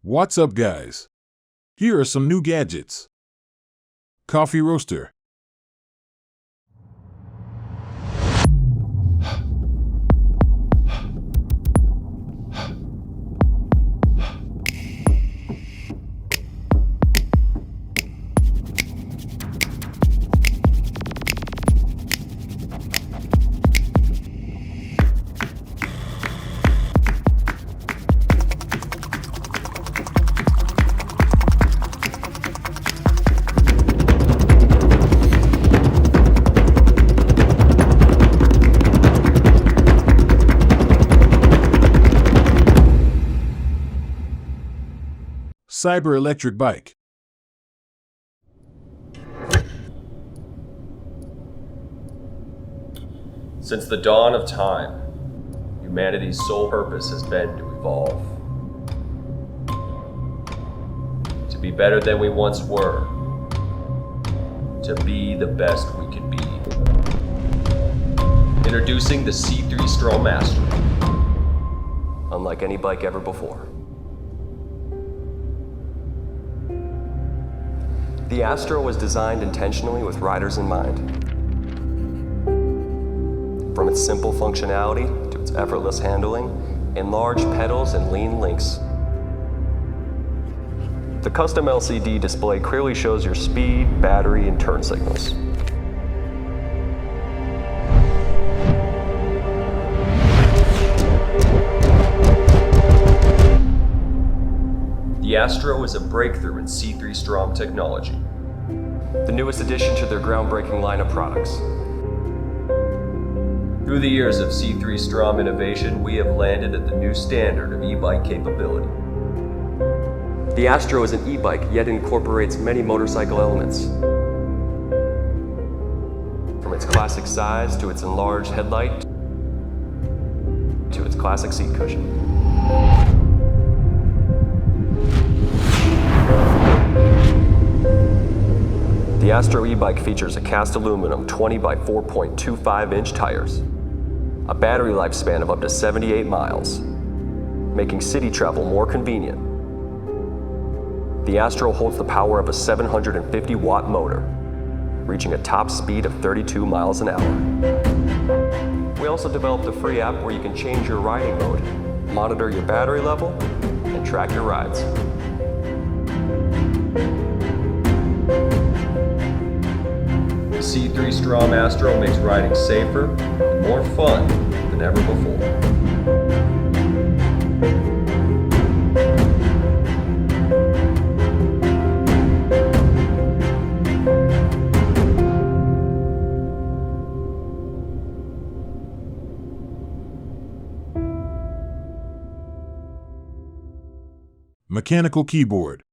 What's up, guys? Here are some new gadgets. Coffee roaster. Cyber electric bike. Since the dawn of time, humanity's sole purpose has been to evolve. To be better than we once were. To be the best we can be. Introducing the C3 Strom Master. Unlike any bike ever before. The Astro was designed intentionally with riders in mind. From its simple functionality to its effortless handling, enlarged pedals and lean links. The custom LCD display clearly shows your speed, battery, and turn signals. The Astro is a breakthrough in C3 Strom technology, the newest addition to their groundbreaking line of products. Through the years of C3 Strom innovation, we have landed at the new standard of e-bike capability. The Astro is an e-bike, yet incorporates many motorcycle elements. From its classic size to its enlarged headlight to its classic seat cushion. The Astro e-bike features a cast aluminum 20 by 4.25 inch tires, a battery lifespan of up to 78 miles, making city travel more convenient. The Astro holds the power of a 750 watt motor, reaching a top speed of 32 miles an hour. We also developed a free app where you can change your riding mode, monitor your battery level, and track your rides. The C3 Strom Astro makes riding safer and more fun than ever before. Mechanical keyboard.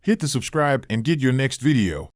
Hit the subscribe and get your next video.